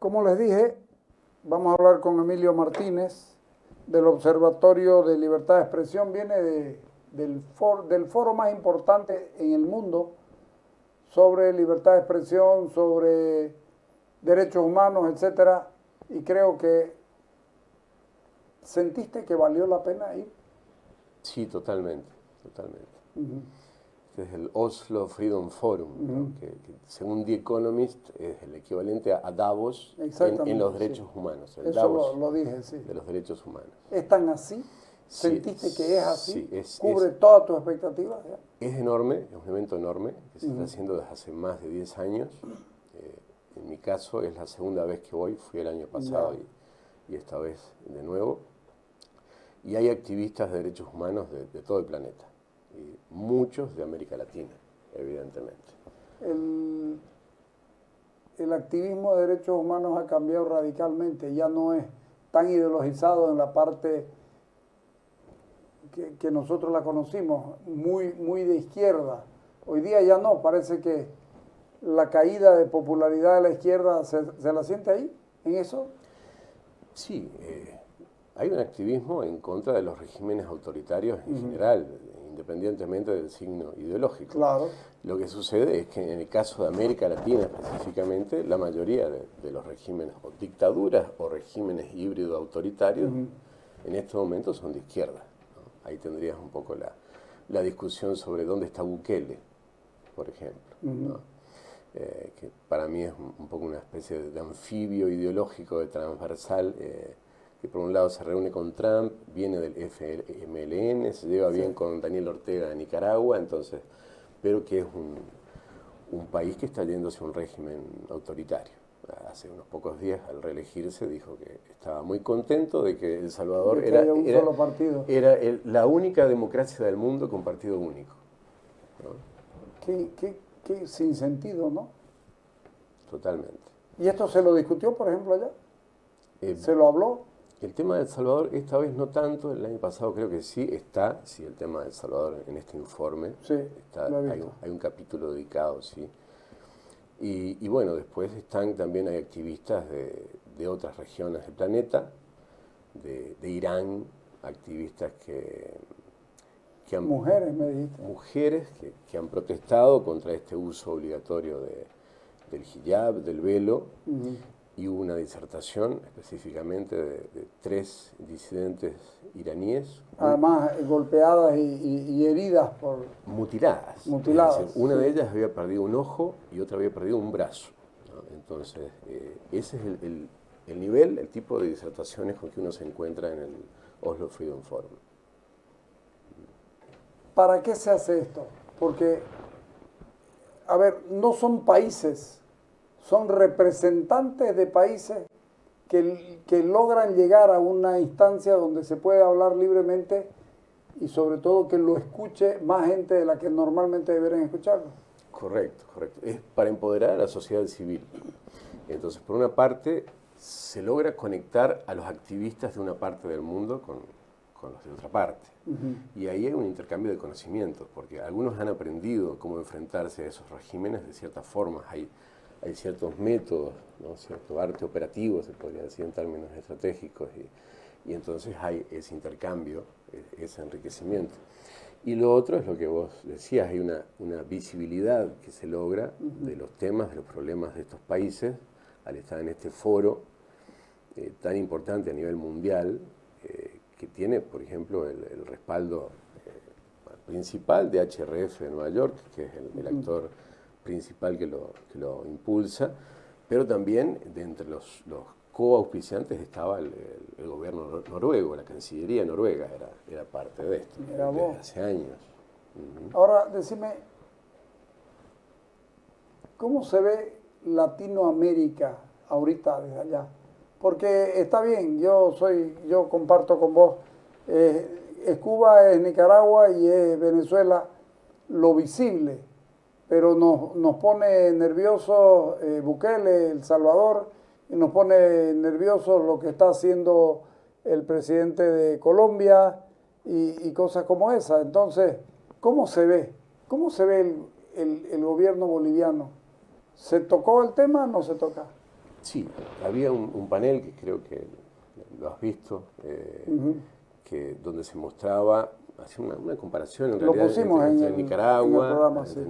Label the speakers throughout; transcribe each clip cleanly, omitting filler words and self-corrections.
Speaker 1: Como les dije, vamos a hablar con Emilio Martínez del Observatorio de Libertad de Expresión. Viene del foro más importante en el mundo sobre libertad de expresión, sobre derechos humanos, etcétera. Y creo que sentiste que valió la pena ir.
Speaker 2: Sí, totalmente.
Speaker 1: Uh-huh.
Speaker 2: Este es el Oslo Freedom Forum, ¿no? que según The Economist es el equivalente a Davos en los derechos humanos. El
Speaker 1: Eso
Speaker 2: Davos
Speaker 1: lo dije, sí.
Speaker 2: de los derechos humanos.
Speaker 1: ¿Es tan así?
Speaker 2: Sí,
Speaker 1: ¿Sentiste que es así?
Speaker 2: Sí,
Speaker 1: ¿Cubre todas tus expectativas?
Speaker 2: Es enorme, es un evento enorme que se está haciendo desde hace más de 10 años. En mi caso es la segunda vez que voy, fui el año pasado y esta vez de nuevo. Y hay activistas de derechos humanos de todo el planeta, y muchos de América Latina, evidentemente.
Speaker 1: El activismo de derechos humanos ha cambiado radicalmente, ya no es tan ideologizado en la parte que nosotros la conocimos, muy de izquierda. Hoy día ya no, parece que la caída de popularidad de la izquierda se la siente ahí, en eso.
Speaker 2: Sí, hay un activismo en contra de los regímenes autoritarios en general, independientemente del signo ideológico.
Speaker 1: Claro.
Speaker 2: Lo que sucede es que en el caso de América Latina específicamente, la mayoría de los regímenes o dictaduras o regímenes híbridos autoritarios en este momento son de izquierda, ¿no? Ahí tendrías un poco la discusión sobre dónde está Bukele, por ejemplo, ¿no? Que para mí es un poco una especie de anfibio ideológico, de transversal, que por un lado se reúne con Trump, viene del FMLN, se lleva bien con Daniel Ortega de Nicaragua, entonces, pero que es un país que está yendo hacia un régimen autoritario. Hace unos pocos días, al reelegirse, dijo que estaba muy contento de que El Salvador era la única democracia del mundo con partido único, ¿no?
Speaker 1: Qué sin sentido, ¿no?
Speaker 2: Totalmente.
Speaker 1: ¿Y esto se lo discutió, por ejemplo, allá? ¿Se lo habló?
Speaker 2: El tema de El Salvador, esta vez no tanto, el año pasado creo que sí está, sí, el tema de El Salvador en este informe.
Speaker 1: Sí,
Speaker 2: hay un capítulo dedicado, sí. Y bueno, después también hay activistas de otras regiones del planeta, de Irán, activistas que han...
Speaker 1: Mujeres, me dijiste.
Speaker 2: Mujeres que han protestado contra este uso obligatorio del hijab, del velo, y hubo una disertación específicamente de 3 disidentes iraníes.
Speaker 1: Además, golpeadas y heridas por...
Speaker 2: Mutiladas.
Speaker 1: Mutiladas.
Speaker 2: Es decir, una de ellas había perdido un ojo y otra había perdido un brazo, ¿no? Entonces, ese es el nivel, el tipo de disertaciones con que uno se encuentra en el Oslo Freedom Forum.
Speaker 1: ¿Para qué se hace esto? Porque, a ver, no son países, son representantes de países que logran llegar a una instancia donde se puede hablar libremente y sobre todo que lo escuche más gente de la que normalmente deberían escucharlo.
Speaker 2: Correcto. Es para empoderar a la sociedad civil. Entonces, por una parte, se logra conectar a los activistas de una parte del mundo con los de otra parte. Y ahí hay un intercambio de conocimientos, porque algunos han aprendido cómo enfrentarse a esos regímenes de ciertas formas. Hay ciertos métodos, ¿no? Cierto arte operativo, se podría decir en términos estratégicos, y entonces hay ese intercambio, ese enriquecimiento. Y lo otro es lo que vos decías, hay una visibilidad que se logra de los temas, de los problemas de estos países, al estar en este foro tan importante a nivel mundial, que tiene, por ejemplo, el respaldo principal de HRF de Nueva York, que es el actor principal que lo impulsa, pero también de entre los coauspiciantes estaba el gobierno noruego, la Cancillería noruega era parte de esto, desde hace años.
Speaker 1: Ahora, decime, ¿cómo se ve Latinoamérica ahorita desde allá? Porque está bien, yo comparto con vos, es Cuba, es Nicaragua y es Venezuela lo visible, pero nos pone nerviosos Bukele, El Salvador, y nos pone nerviosos lo que está haciendo el presidente de Colombia y cosas como esa. Entonces, ¿cómo se ve? ¿Cómo se ve el gobierno boliviano? ¿Se tocó el tema o no se toca?
Speaker 2: Sí, había un panel que creo que lo has visto, donde se mostraba, hacía una comparación en
Speaker 1: Lo
Speaker 2: realidad
Speaker 1: pusimos
Speaker 2: entre
Speaker 1: en el
Speaker 2: Nicaragua,
Speaker 1: programa, sí.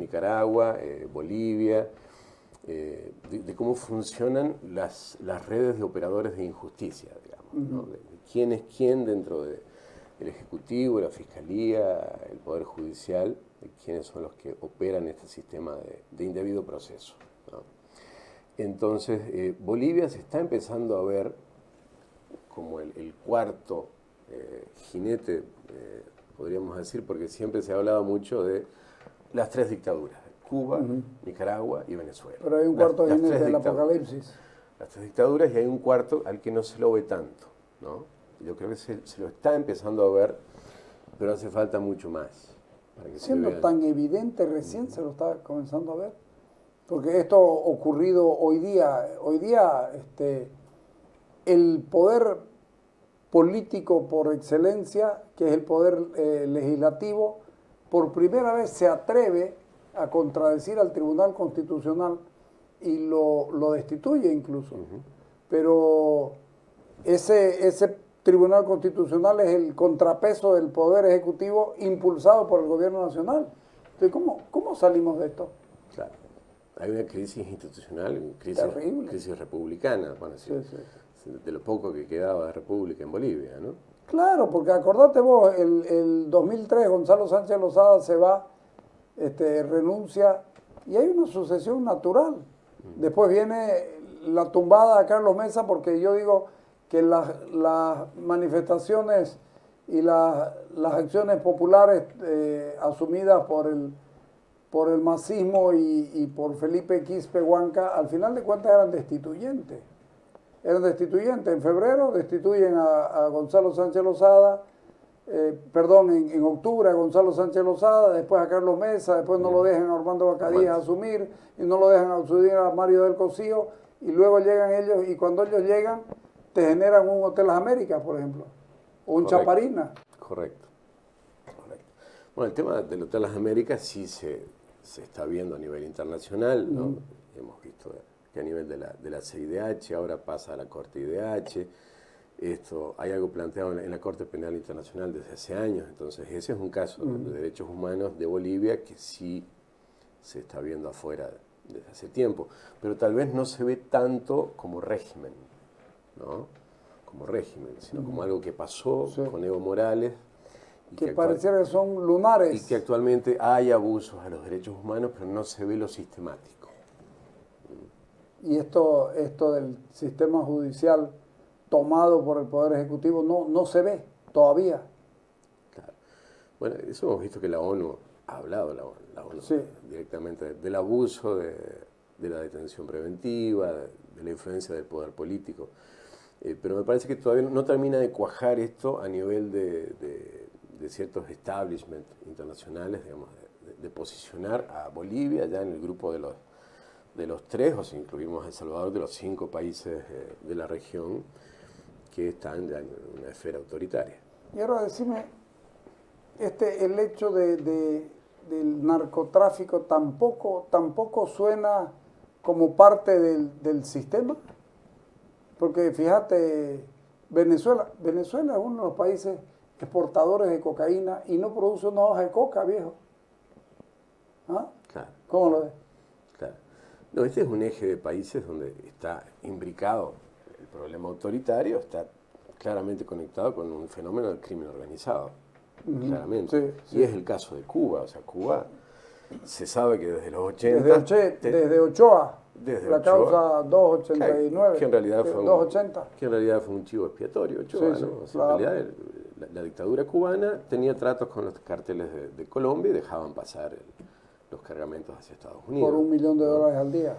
Speaker 2: Bolivia, de cómo funcionan las redes de operadores de injusticia, digamos, ¿no? De quién es quién dentro del Ejecutivo, la Fiscalía, el Poder Judicial, de quiénes son los que operan este sistema de indebido proceso, ¿no? Entonces, Bolivia se está empezando a ver como el cuarto jinete, podríamos decir, porque siempre se ha hablado mucho de las tres dictaduras, Cuba, Nicaragua y Venezuela.
Speaker 1: Pero hay un cuarto
Speaker 2: las
Speaker 1: jinete
Speaker 2: tres
Speaker 1: del
Speaker 2: dictaduras.
Speaker 1: apocalipsis.
Speaker 2: Las tres dictaduras, y hay un cuarto al que no se lo ve tanto, ¿no? Yo creo que se lo está empezando a ver, pero hace falta mucho más. Para que
Speaker 1: Siendo
Speaker 2: se vea.
Speaker 1: tan evidente, recién se lo está comenzando a ver. Porque esto ocurrido hoy día el poder político por excelencia, que es el poder legislativo, por primera vez se atreve a contradecir al Tribunal Constitucional y lo destituye incluso. Pero ese Tribunal Constitucional es el contrapeso del Poder Ejecutivo impulsado por el Gobierno Nacional. Entonces, ¿cómo salimos de esto?
Speaker 2: Claro. Hay una crisis institucional,
Speaker 1: Terrible.
Speaker 2: crisis republicana, bueno, sí, de lo poco que quedaba de república en Bolivia, ¿no?
Speaker 1: Claro, porque acordate vos, el 2003 Gonzalo Sánchez Lozada se va, renuncia, y hay una sucesión natural. Después viene la tumbada a Carlos Mesa, porque yo digo que las manifestaciones y las acciones populares asumidas por el masismo y por Felipe Quispe Huanca, al final de cuentas eran destituyentes. En febrero destituyen a Gonzalo Sánchez Lozada, en octubre a Gonzalo Sánchez Lozada, después a Carlos Mesa, después no lo dejan a Armando Bacadías asumir, y no lo dejan asumir a Mario del Cosío, y luego llegan ellos, y cuando ellos llegan, te generan un Hotel Las Américas, por ejemplo, o un Chaparina.
Speaker 2: Correcto. Bueno, el tema del Hotel Las Américas sí se está viendo a nivel internacional, ¿no? Hemos visto que a nivel de la CIDH ahora pasa a la Corte IDH. Esto, hay algo planteado en la Corte Penal Internacional desde hace años, entonces ese es un caso de derechos humanos de Bolivia que sí se está viendo afuera desde hace tiempo, pero tal vez no se ve tanto como régimen, ¿no? Como régimen, sino como algo que pasó con Evo Morales.
Speaker 1: Que pareciera que son lunares.
Speaker 2: Y que actualmente hay abusos a los derechos humanos, pero no se ve lo sistemático.
Speaker 1: Y esto del sistema judicial tomado por el Poder Ejecutivo no se ve todavía.
Speaker 2: Claro. Bueno, eso hemos visto que la ONU ha hablado, la ONU directamente del abuso de la detención preventiva, de la influencia del poder político. Pero me parece que todavía no termina de cuajar esto a nivel de ciertos establishments internacionales, digamos, de posicionar a Bolivia ya en el grupo de los tres, o si incluimos a El Salvador, de los 5 países de la región que están ya en una esfera autoritaria.
Speaker 1: Y ahora decime, el hecho del narcotráfico tampoco suena como parte del sistema, porque fíjate, Venezuela es uno de los países exportadores de cocaína y no produce una hoja de coca, viejo. ¿Ah?
Speaker 2: Claro.
Speaker 1: ¿Cómo lo ves?
Speaker 2: Claro. No, este es un eje de países donde está imbricado el problema autoritario, está claramente conectado con un fenómeno del crimen organizado, claramente.
Speaker 1: Sí.
Speaker 2: Y es el caso de Cuba, o sea, Cuba se sabe que desde los 80...
Speaker 1: Desde Ochoa.
Speaker 2: Desde
Speaker 1: causa 289.
Speaker 2: Que en realidad fue un chivo expiatorio, Ochoa, ¿no? O sea,
Speaker 1: claro.
Speaker 2: en realidad la dictadura cubana tenía tratos con los carteles de Colombia y dejaban pasar los cargamentos hacia Estados Unidos.
Speaker 1: Por $1 millón al día.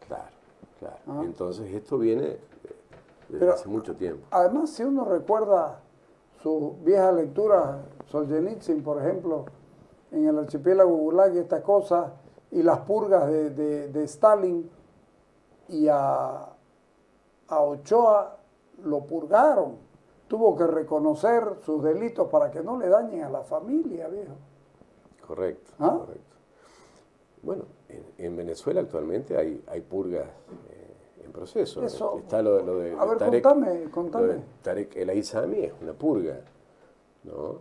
Speaker 2: Claro. Entonces esto viene desde hace mucho tiempo.
Speaker 1: Además, si uno recuerda sus viejas lecturas, Solzhenitsyn, por ejemplo, en el archipiélago Gulag y estas cosas, y las purgas de Stalin, y a Ochoa lo purgaron. Tuvo que reconocer sus delitos para que no le dañen a la familia, viejo.
Speaker 2: Correcto. Bueno, en Venezuela actualmente hay purgas en proceso.
Speaker 1: Eso,
Speaker 2: Está lo de
Speaker 1: a ver,
Speaker 2: Tarek,
Speaker 1: contame.
Speaker 2: lo de Tarek El Aissami es una purga, ¿no?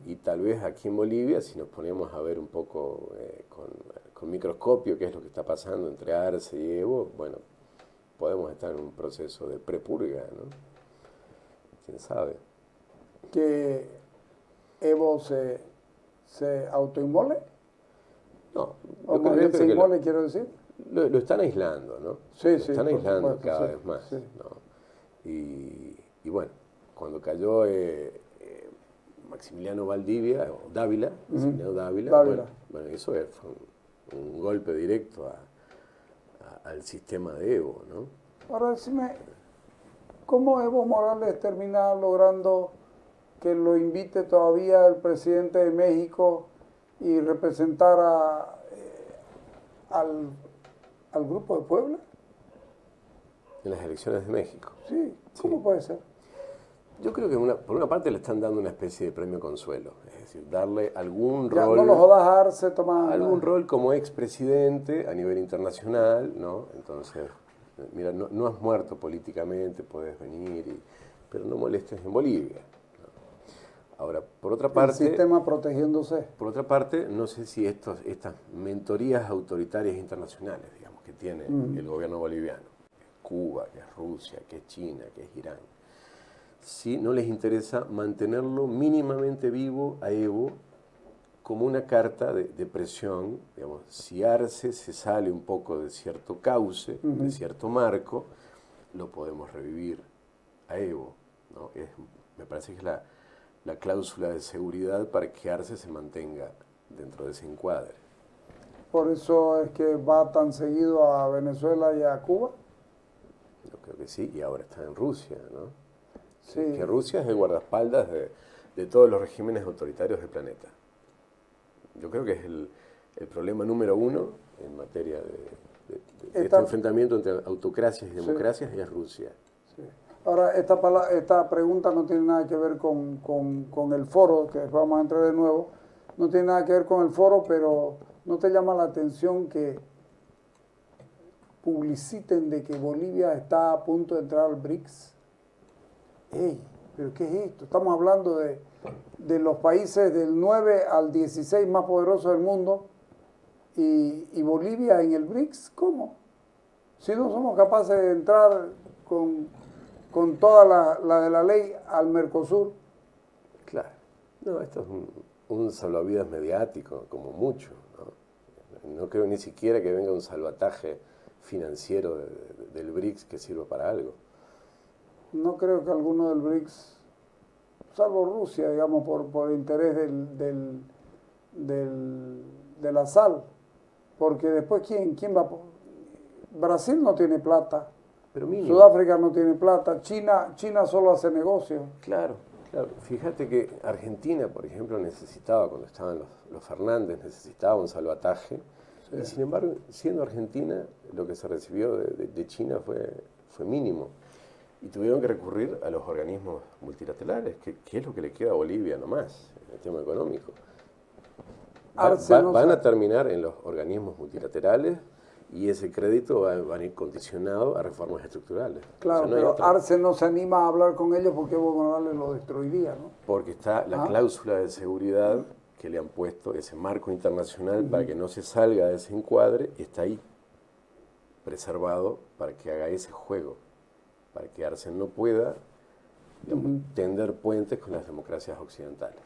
Speaker 2: Y tal vez aquí en Bolivia, si nos ponemos a ver un poco con microscopio qué es lo que está pasando entre Arce y Evo, bueno, podemos estar en un proceso de prepurga, ¿no? ¿Quién sabe?
Speaker 1: Que Evo se autoinmole,
Speaker 2: No,
Speaker 1: o
Speaker 2: yo
Speaker 1: más
Speaker 2: creo,
Speaker 1: bien
Speaker 2: yo
Speaker 1: se
Speaker 2: creo que
Speaker 1: inmole, quiero decir.
Speaker 2: lo están aislando, ¿no?
Speaker 1: Sí,
Speaker 2: Lo
Speaker 1: sí,
Speaker 2: están
Speaker 1: por
Speaker 2: aislando
Speaker 1: supuesto,
Speaker 2: cada
Speaker 1: sí,
Speaker 2: vez más,
Speaker 1: sí.
Speaker 2: ¿no? Y bueno, cuando cayó Maximiliano Valdivia, o Dávila, Maximiliano Dávila,
Speaker 1: Dávila.
Speaker 2: bueno, eso fue un golpe directo al sistema de Evo, ¿no?
Speaker 1: Ahora decime, ¿cómo Evo Morales termina logrando que lo invite todavía el presidente de México y representar al Grupo de Puebla?
Speaker 2: En las elecciones de México.
Speaker 1: Sí, ¿cómo
Speaker 2: Sí.
Speaker 1: puede ser?
Speaker 2: Yo creo que por una parte le están dando una especie de premio consuelo, es decir, darle algún
Speaker 1: Ya,
Speaker 2: rol.
Speaker 1: no lo jodas a Arce, toma.
Speaker 2: Algún rol como expresidente a nivel internacional, ¿no? Entonces, mira, no has muerto políticamente, puedes venir, pero no molestes en Bolivia, ¿no? Ahora,
Speaker 1: El sistema protegiéndose.
Speaker 2: por otra parte, no sé si estas mentorías autoritarias internacionales, digamos, que tiene el gobierno boliviano, que es Cuba, que es Rusia, que es China, que es Irán, si no les interesa mantenerlo mínimamente vivo a Evo como una carta de presión, digamos, si Arce se sale un poco de cierto cauce, de cierto marco, lo podemos revivir a Evo, ¿no? Me parece que es la cláusula de seguridad para que Arce se mantenga dentro de ese encuadre.
Speaker 1: Por eso es que va tan seguido a Venezuela y a Cuba.
Speaker 2: Yo creo que sí, y ahora está en Rusia, ¿no?
Speaker 1: Sí.
Speaker 2: Que Rusia es el guardaespaldas de todos los regímenes autoritarios del planeta. Yo creo que es el problema número uno en materia de este enfrentamiento entre autocracias y democracias, es Rusia.
Speaker 1: Sí. Ahora, esta pregunta no tiene nada que ver con el foro, que vamos a entrar de nuevo, no tiene nada que ver con el foro, pero ¿no te llama la atención que publiciten de que Bolivia está a punto de entrar al BRICS? ¡Ey! ¿Pero qué es esto? Estamos hablando de los países del 9 al 16 más poderosos del mundo y Bolivia en el BRICS, ¿cómo? Si no somos capaces de entrar con toda la de la ley al Mercosur.
Speaker 2: Claro. No, esto es un salvavidas mediático, como mucho, ¿no? No creo ni siquiera que venga un salvataje financiero del BRICS que sirva para algo.
Speaker 1: No creo que alguno del BRICS, salvo Rusia, digamos, por interés de la sal, porque después ¿quién va? Brasil no tiene plata,
Speaker 2: Pero mínimo.
Speaker 1: Sudáfrica no tiene plata, China solo hace negocio.
Speaker 2: Claro, claro. Fíjate que Argentina, por ejemplo, necesitaba, cuando estaban los Fernández, necesitaba un salvataje, sí. Y sin embargo, siendo Argentina, lo que se recibió de China fue mínimo. Y tuvieron que recurrir a los organismos multilaterales, que es lo que le queda a Bolivia nomás, en el tema económico. Van a terminar en los organismos multilaterales y ese crédito va a ir condicionado a reformas estructurales.
Speaker 1: Claro, o sea, no pero Arce no se anima a hablar con ellos porque Evo Morales lo destruiría, ¿no?
Speaker 2: Porque está la cláusula de seguridad que le han puesto, ese marco internacional para que no se salga de ese encuadre, está ahí, preservado para que haga ese juego, para que Arce no pueda, digamos, tender puentes con las democracias occidentales.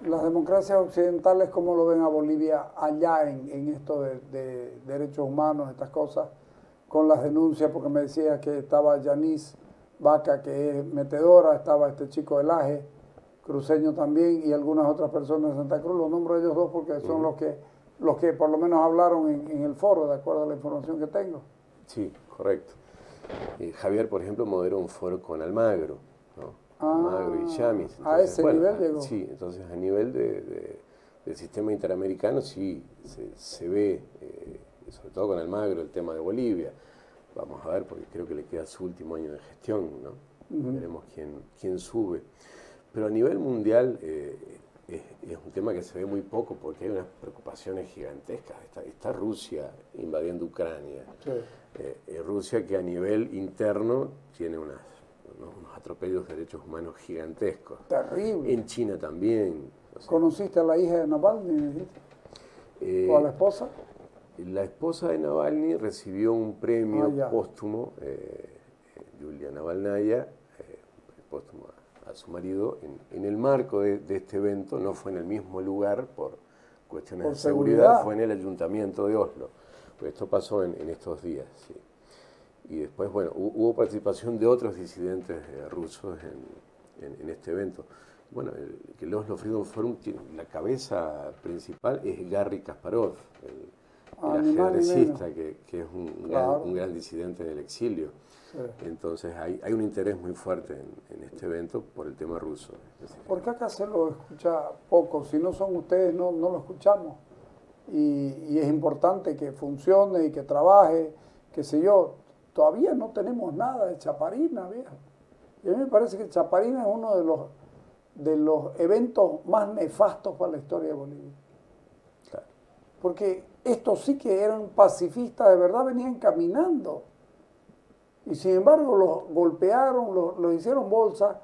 Speaker 1: Las democracias occidentales, ¿cómo lo ven a Bolivia allá en esto de derechos humanos, estas cosas, con las denuncias? Porque me decías que estaba Yanis Vaca, que es metedora, estaba este chico del Laje, cruceño también, y algunas otras personas de Santa Cruz. Los nombro a ellos dos porque son los que por lo menos hablaron en el foro, de acuerdo a la información que tengo.
Speaker 2: Sí, correcto. Javier, por ejemplo, moderó un foro con Almagro, ¿no? Almagro y Yamis.
Speaker 1: A ese nivel llegó.
Speaker 2: Sí, entonces a nivel del sistema interamericano sí se ve, sobre todo con Almagro, el tema de Bolivia. Vamos a ver, porque creo que le queda su último año de gestión, ¿no? Veremos quién sube. Pero a nivel mundial, es un tema que se ve muy poco porque hay unas preocupaciones gigantescas. Está Rusia invadiendo Ucrania.
Speaker 1: Sí.
Speaker 2: Rusia que a nivel interno tiene unos atropellos de derechos humanos gigantescos.
Speaker 1: Terrible.
Speaker 2: En China también. O sea,
Speaker 1: ¿Conociste a la hija de Navalny, me dijiste? ¿O a la esposa?
Speaker 2: La esposa de Navalny recibió un premio
Speaker 1: ya.
Speaker 2: póstumo, Yulia Navalnaya, póstumo a su marido, en el marco de este evento. No fue en el mismo lugar por cuestiones de seguridad, fue en el ayuntamiento de Oslo. Pues esto pasó en estos días, sí. Y después, bueno, hubo participación de otros disidentes rusos en este evento. Bueno, el Oslo Freedom Forum, la cabeza principal es Garry Kasparov, el ajedrecista, que es un gran disidente del exilio. Sí. Entonces hay un interés muy fuerte en este evento por el tema ruso.
Speaker 1: Porque acá se lo escucha poco, si no son ustedes no lo escuchamos. Y es importante que funcione y que trabaje, qué sé yo. Todavía no tenemos nada de Chaparina, viejo. Y a mí me parece que Chaparina es uno de los eventos más nefastos para la historia de Bolivia.
Speaker 2: Claro.
Speaker 1: Porque estos sí que eran pacifistas, de verdad venían caminando. Y sin embargo los golpearon, los hicieron bolsa.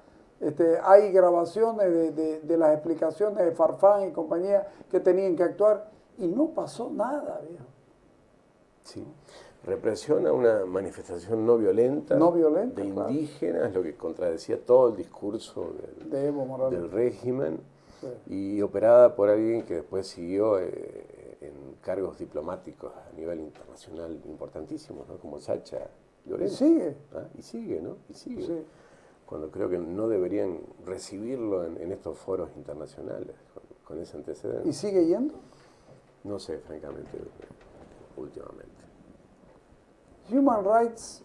Speaker 1: Hay grabaciones de las explicaciones de Farfán y compañía que tenían que actuar y no pasó nada, viejo.
Speaker 2: Sí. Represión a una manifestación no violenta, de indígenas, claro. Lo que contradecía todo el discurso
Speaker 1: de Evo Morales,
Speaker 2: del régimen,
Speaker 1: sí.
Speaker 2: Y operada por alguien que después siguió en cargos diplomáticos a nivel internacional importantísimos, ¿no? Como Sacha Llorens.
Speaker 1: Y sigue.
Speaker 2: ¿Ah? Y sigue, ¿no? Y sigue.
Speaker 1: Sí.
Speaker 2: Cuando creo que no deberían recibirlo en estos foros internacionales con ese antecedente.
Speaker 1: ¿Y sigue yendo?
Speaker 2: No sé, francamente, últimamente.
Speaker 1: Human Rights,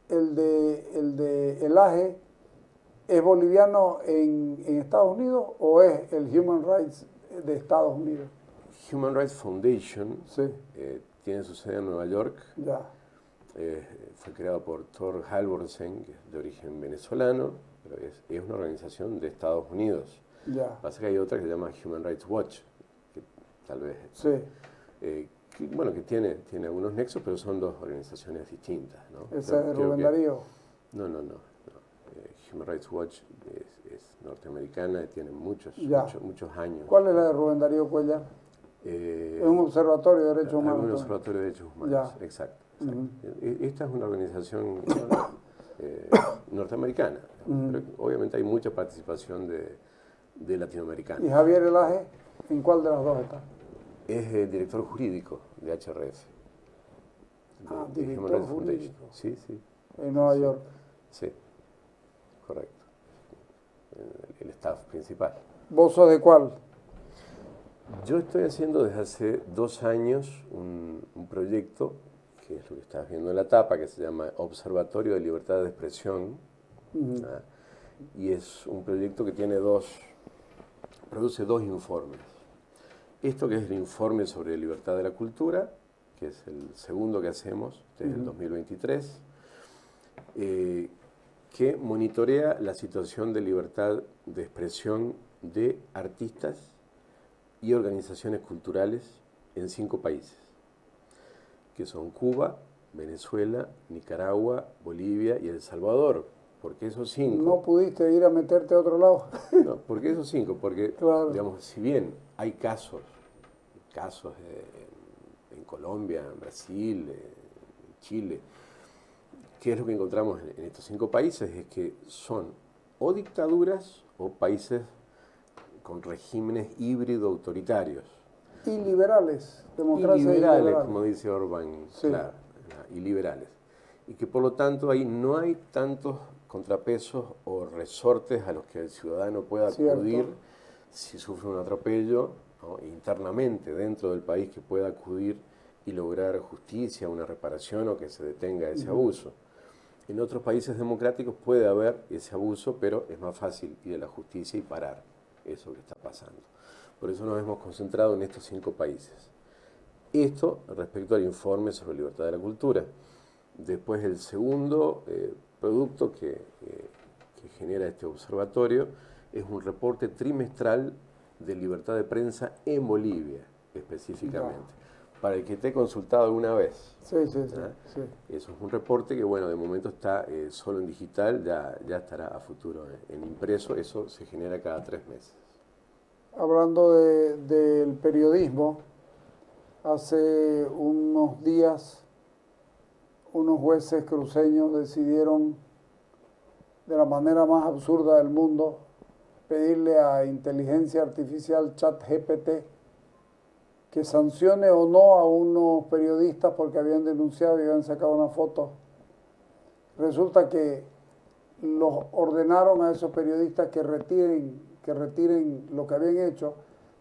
Speaker 1: el AGE, ¿es boliviano en Estados Unidos o es el Human Rights de Estados Unidos?
Speaker 2: Human Rights Foundation,
Speaker 1: sí.
Speaker 2: Tiene su sede en Nueva York.
Speaker 1: Ya.
Speaker 2: Fue creado por Thor Halvorsen, que es de origen venezolano, pero es una organización de Estados Unidos.
Speaker 1: Ya.
Speaker 2: Pasa que hay otra que se llama Human Rights Watch, que tal vez...
Speaker 1: Sí.
Speaker 2: Que tiene algunos nexos, pero son dos organizaciones distintas, ¿no?
Speaker 1: ¿Esa es de Rubén Darío?
Speaker 2: No. Human Rights Watch es norteamericana y tiene muchos años.
Speaker 1: ¿Cuál es la de Rubén Darío Cuellar? Es un observatorio de derechos humanos.
Speaker 2: Un observatorio de derechos humanos,
Speaker 1: ya.
Speaker 2: Exacto. Esta es una organización norteamericana, pero obviamente hay mucha participación de latinoamericanos.
Speaker 1: ¿Y Javier Elaje, en cuál de las dos está?
Speaker 2: Es director jurídico de HRF.
Speaker 1: Director jurídico.
Speaker 2: Sí.
Speaker 1: En Nueva York.
Speaker 2: Sí, correcto. El staff principal.
Speaker 1: ¿Vos sos de cuál?
Speaker 2: Yo estoy haciendo desde hace 2 años un proyecto, que es lo que estás viendo en la tapa, que se llama Observatorio de Libertad de Expresión. Y es un proyecto que produce 2 informes. Esto que es el informe sobre libertad de la cultura, que es el segundo que hacemos desde el 2023, que monitorea la situación de libertad de expresión de artistas y organizaciones culturales en 5 países, que son Cuba, Venezuela, Nicaragua, Bolivia y El Salvador. ¿Por qué esos 5?
Speaker 1: ¿No pudiste ir a meterte a otro lado?
Speaker 2: No, ¿por qué esos 5? Porque,
Speaker 1: claro.
Speaker 2: Digamos, si bien hay casos en Colombia, en Brasil, en Chile, ¿qué es lo que encontramos en estos 5 países? Es que son o dictaduras o países con regímenes híbrido autoritarios.
Speaker 1: Y liberales, democracia
Speaker 2: y liberales, como dice Orbán,
Speaker 1: sí.
Speaker 2: Claro, y liberales. Y que por lo tanto ahí no hay tantos contrapesos o resortes a los que el ciudadano pueda acudir si sufre un atropello, ¿no? Internamente dentro del país, que pueda acudir y lograr justicia, una reparación o que se detenga ese abuso. En otros países democráticos puede haber ese abuso, pero es más fácil ir a la justicia y parar eso que está pasando. Por eso nos hemos concentrado en estos 5 países. Esto respecto al informe sobre libertad de la cultura. Después el segundo producto que genera este observatorio es un reporte trimestral de libertad de prensa en Bolivia, específicamente. Para el que esté consultado alguna vez.
Speaker 1: Sí.
Speaker 2: Eso es un reporte que, bueno, de momento está solo en digital, ya estará a futuro en impreso. Eso se genera cada 3 meses.
Speaker 1: Hablando del periodismo, hace unos días unos jueces cruceños decidieron, de la manera más absurda del mundo, pedirle a inteligencia artificial ChatGPT que sancione o no a unos periodistas porque habían denunciado y habían sacado una foto. Resulta que los ordenaron a esos periodistas que retiren lo que habían hecho,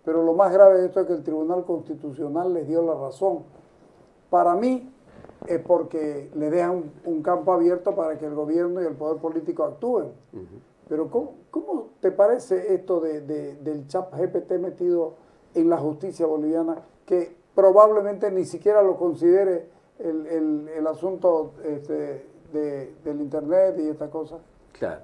Speaker 1: pero lo más grave de esto es que el Tribunal Constitucional les dio la razón. Para mí es porque le dejan un campo abierto para que el gobierno y el poder político actúen. Pero ¿cómo te parece esto del ChatGPT metido en la justicia boliviana, que probablemente ni siquiera lo considere el asunto del Internet y estas cosas?
Speaker 2: Claro,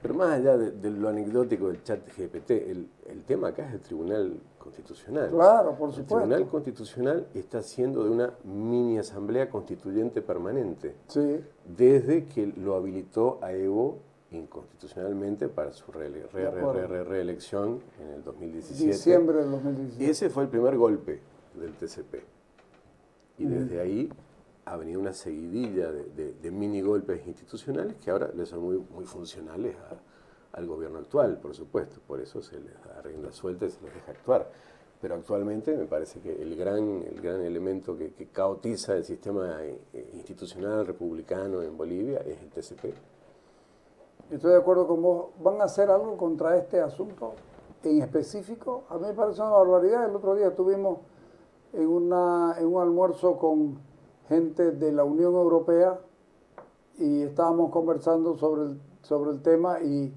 Speaker 2: pero más allá de lo anecdótico del ChatGPT, el tema acá es el Tribunal Constitucional.
Speaker 1: Claro, por supuesto.
Speaker 2: El Tribunal Constitucional está haciendo de una mini asamblea constituyente permanente,
Speaker 1: sí,
Speaker 2: desde que lo habilitó a Evo inconstitucionalmente para su reelección en el 2017.
Speaker 1: Diciembre del 2017.
Speaker 2: Ese fue el primer golpe del TCP. Y desde ahí ha venido una seguidilla de mini golpes institucionales que ahora le son muy funcionales al gobierno actual, por supuesto. Por eso se les da rienda suelta y se les deja actuar. Pero actualmente me parece que el gran elemento que caotiza el sistema institucional republicano en Bolivia es el TCP.
Speaker 1: Estoy de acuerdo con vos. ¿Van a hacer algo contra este asunto en específico? A mí me parece una barbaridad. El otro día estuvimos en un almuerzo con gente de la Unión Europea y estábamos conversando sobre el tema y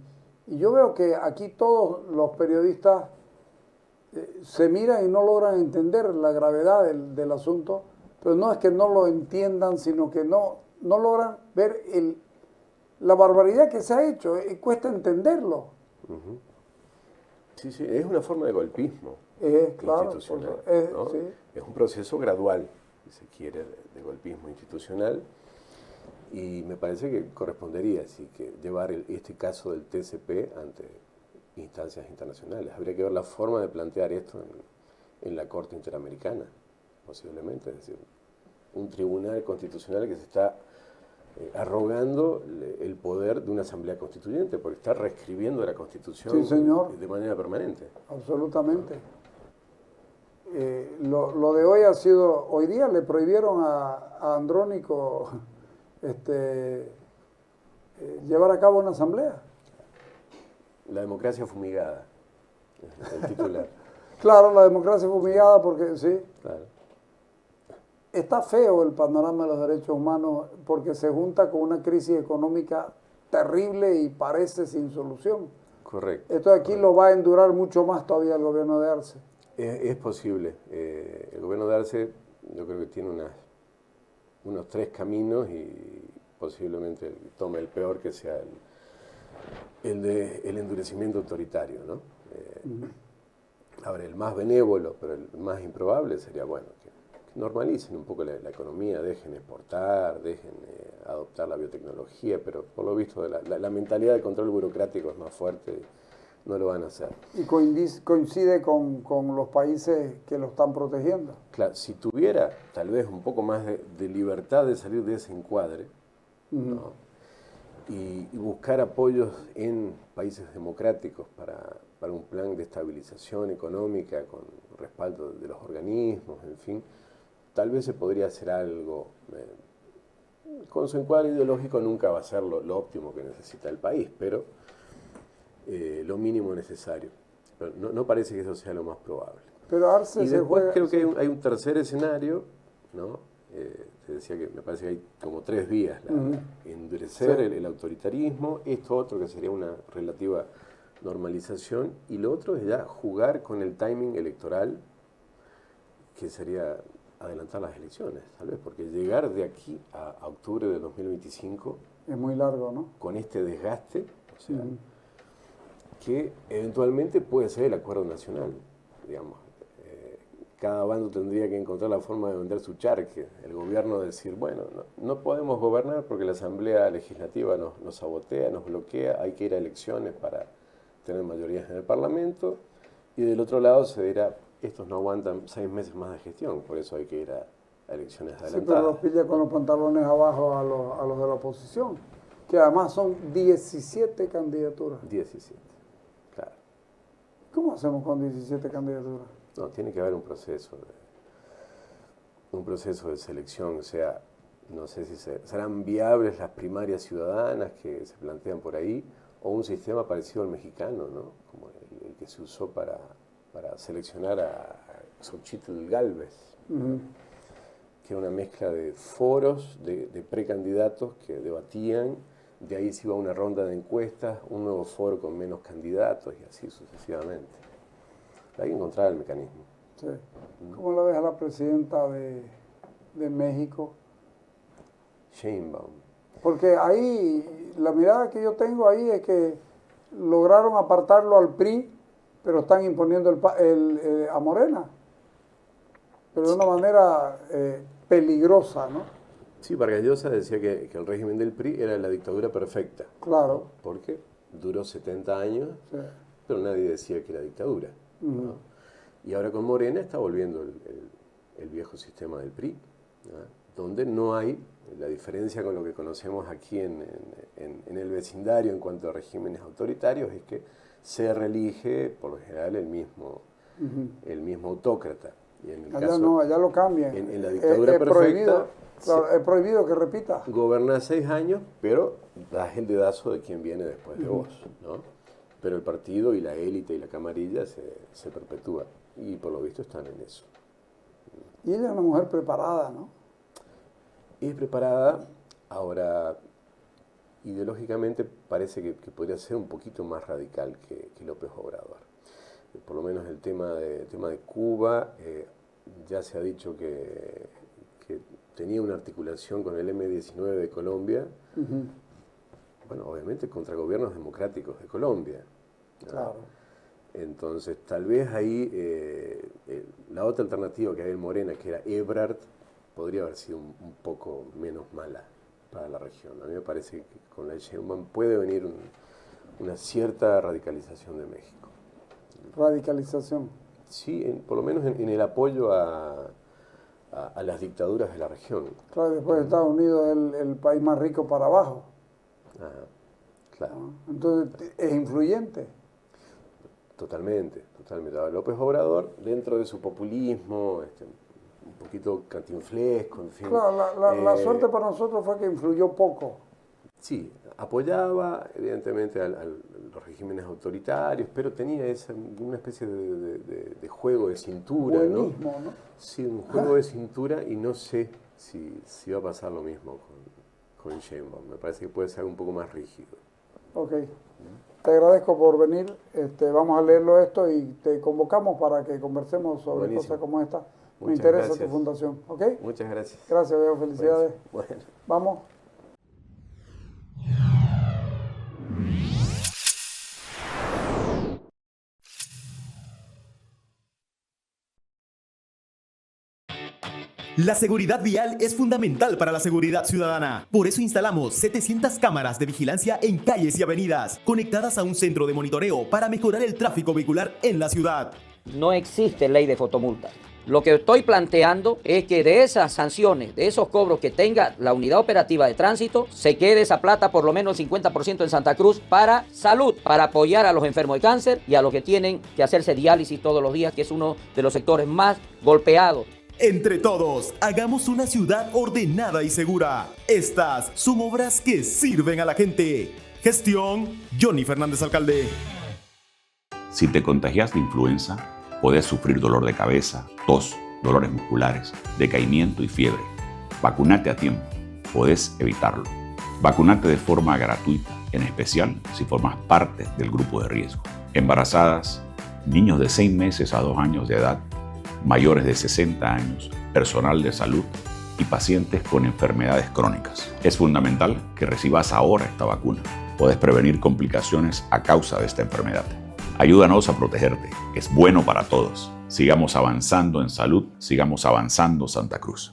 Speaker 1: yo veo que aquí todos los periodistas se miran y no logran entender la gravedad del asunto, pero no es que no lo entiendan, sino que no logran ver la barbaridad que se ha hecho, cuesta entenderlo.
Speaker 2: Sí, es una forma de golpismo
Speaker 1: claro,
Speaker 2: institucional. ¿No?
Speaker 1: sí.
Speaker 2: Es un proceso gradual, si se quiere, de golpismo institucional, y me parece que correspondería que llevar este caso del TCP ante instancias internacionales. Habría que ver la forma de plantear esto en la Corte Interamericana, posiblemente, es decir, un tribunal constitucional que se está arrogando el poder de una asamblea constituyente, porque está reescribiendo la Constitución
Speaker 1: sí, señor,
Speaker 2: de manera permanente.
Speaker 1: Absolutamente. Lo de hoy ha sido, hoy día le prohibieron a Andrónico llevar a cabo una asamblea.
Speaker 2: La democracia fumigada, el titular.
Speaker 1: Claro, la democracia fumigada porque sí.
Speaker 2: Claro.
Speaker 1: Está feo el panorama de los derechos humanos porque se junta con una crisis económica terrible y parece sin solución.
Speaker 2: Correcto.
Speaker 1: Esto de aquí lo va a endurar mucho más todavía el gobierno de Arce.
Speaker 2: Es posible. El gobierno de Arce yo creo que tiene unos 3 caminos y posiblemente tome el peor, que sea el endurecimiento autoritario, ¿no? Ahora, el más benévolo, pero el más improbable sería, bueno, que normalicen un poco la economía, dejen exportar, dejen adoptar la biotecnología, pero por lo visto la mentalidad de control burocrático es más fuerte, no lo van a hacer.
Speaker 1: Y coincide con los países que lo están protegiendo.
Speaker 2: Claro, si tuviera tal vez un poco más de libertad de salir de ese encuadre, ¿no? y buscar apoyos en países democráticos para un plan de estabilización económica con respaldo de los organismos, en fin, tal vez se podría hacer algo. Con su encuadre ideológico nunca va a ser lo óptimo que necesita el país, pero lo mínimo necesario. Pero no parece que eso sea lo más probable.
Speaker 1: Pero Arce
Speaker 2: y
Speaker 1: se
Speaker 2: después
Speaker 1: juega,
Speaker 2: creo que hay un tercer escenario, ¿no? Te decía que me parece que hay como 3 vías. Endurecer
Speaker 1: sí.
Speaker 2: el autoritarismo, esto otro que sería una relativa normalización, y lo otro es ya jugar con el timing electoral, que sería adelantar las elecciones, tal vez, porque llegar de aquí a octubre de 2025
Speaker 1: es muy largo, ¿no?
Speaker 2: con este desgaste, o sea, que eventualmente puede ser el acuerdo nacional, digamos. Cada bando tendría que encontrar la forma de vender su charque. El gobierno decir, bueno, no podemos gobernar porque la Asamblea Legislativa nos sabotea, nos bloquea, hay que ir a elecciones para tener mayorías en el Parlamento. Y del otro lado se dirá, estos no aguantan 6 meses más de gestión, por eso hay que ir a elecciones adelantadas.
Speaker 1: Sí, pero los pilla con los pantalones abajo a los de la oposición, que además son 17 candidaturas.
Speaker 2: 17, claro.
Speaker 1: ¿Cómo hacemos con 17 candidaturas?
Speaker 2: No, tiene que haber un proceso de selección, o sea, no sé si serán viables las primarias ciudadanas que se plantean por ahí, o un sistema parecido al mexicano, ¿no? Como el que se usó para seleccionar a Xochitl Gálvez, que era una mezcla de foros, de precandidatos que debatían, de ahí se iba a una ronda de encuestas, un nuevo foro con menos candidatos y así sucesivamente. Hay que encontrar el mecanismo.
Speaker 1: Sí. ¿Cómo la ves a la presidenta de México?
Speaker 2: Sheinbaum.
Speaker 1: Porque ahí, la mirada que yo tengo ahí es que lograron apartarlo al PRI, pero están imponiendo a Morena. Pero de una manera peligrosa, ¿no?
Speaker 2: Sí, Vargas Llosa decía que el régimen del PRI era la dictadura perfecta.
Speaker 1: Claro.
Speaker 2: Porque duró 70 años, sí, pero nadie decía que era dictadura, ¿no? Y ahora con Morena está volviendo el viejo sistema del PRI, ¿no? Donde no hay la diferencia con lo que conocemos aquí en el vecindario en cuanto a regímenes autoritarios, es que se reelige por lo general el mismo autócrata. Y en el
Speaker 1: allá
Speaker 2: caso,
Speaker 1: no, allá lo cambian.
Speaker 2: En la dictadura perfecta,
Speaker 1: prohibido, claro, es prohibido que repita.
Speaker 2: Gobernás 6 años, pero das el dedazo de quien viene después de vos, ¿no? Pero el partido y la élite y la camarilla se perpetúa, y por lo visto están en eso.
Speaker 1: Y ella es una mujer preparada, ¿no?
Speaker 2: Es preparada, ahora ideológicamente parece que podría ser un poquito más radical que López Obrador. Por lo menos el tema de Cuba, ya se ha dicho que tenía una articulación con el M-19 de Colombia, bueno, obviamente contra gobiernos democráticos de Colombia, ¿no?
Speaker 1: Claro.
Speaker 2: Entonces, tal vez ahí la otra alternativa que había en Morena, que era Ebrard, podría haber sido un poco menos mala para la región. A mí me parece que con la Sheinbaum puede venir una cierta radicalización de México.
Speaker 1: ¿Radicalización?
Speaker 2: Sí, por lo menos en el apoyo a las dictaduras de la región.
Speaker 1: Claro, después de Estados Unidos es el país más rico para abajo.
Speaker 2: Ajá, claro.
Speaker 1: ¿No? Entonces, ¿es influyente?
Speaker 2: Totalmente. A López Obrador, dentro de su populismo, un poquito cantinflesco, en fin.
Speaker 1: Claro, la suerte para nosotros fue que influyó poco.
Speaker 2: Sí, apoyaba evidentemente a los regímenes autoritarios, pero tenía una especie de juego de cintura,
Speaker 1: buenismo, ¿no?
Speaker 2: Sí, un juego de cintura, y no sé si va a pasar lo mismo con Sheinbaum. Me parece que puede ser un poco más rígido.
Speaker 1: Ok. Te agradezco por venir. Vamos a leerlo esto y te convocamos para que conversemos sobre
Speaker 2: Buenísimo.
Speaker 1: Cosas como esta. Me
Speaker 2: Muchas
Speaker 1: interesa
Speaker 2: gracias.
Speaker 1: tu fundación. ¿Ok?
Speaker 2: Muchas gracias.
Speaker 1: Gracias, Veo. Felicidades.
Speaker 2: Bueno.
Speaker 1: Vamos.
Speaker 3: La seguridad vial es fundamental para la seguridad ciudadana. Por eso instalamos 700 cámaras de vigilancia en calles y avenidas, conectadas a un centro de monitoreo para mejorar el tráfico vehicular en la ciudad.
Speaker 4: No existe ley de fotomultas. Lo que estoy planteando es que de esas sanciones, de esos cobros que tenga la unidad operativa de tránsito, se quede esa plata, por lo menos el 50% en Santa Cruz, para salud, para apoyar a los enfermos de cáncer y a los que tienen que hacerse diálisis todos los días, que es uno de los sectores más golpeados.
Speaker 3: Entre todos, hagamos una ciudad ordenada y segura. Estas son obras que sirven a la gente. Gestión, Johnny Fernández, alcalde.
Speaker 5: Si te contagias de influenza, podés sufrir dolor de cabeza, tos, dolores musculares, decaimiento y fiebre. Vacunate a tiempo, podés evitarlo. Vacunate de forma gratuita, en especial si formas parte del grupo de riesgo. Embarazadas, niños de 6 meses a 2 años de edad, mayores de 60 años, personal de salud y pacientes con enfermedades crónicas. Es fundamental que recibas ahora esta vacuna, podés prevenir complicaciones a causa de esta enfermedad. Ayúdanos a protegerte, es bueno para todos. Sigamos avanzando en salud, sigamos avanzando Santa Cruz.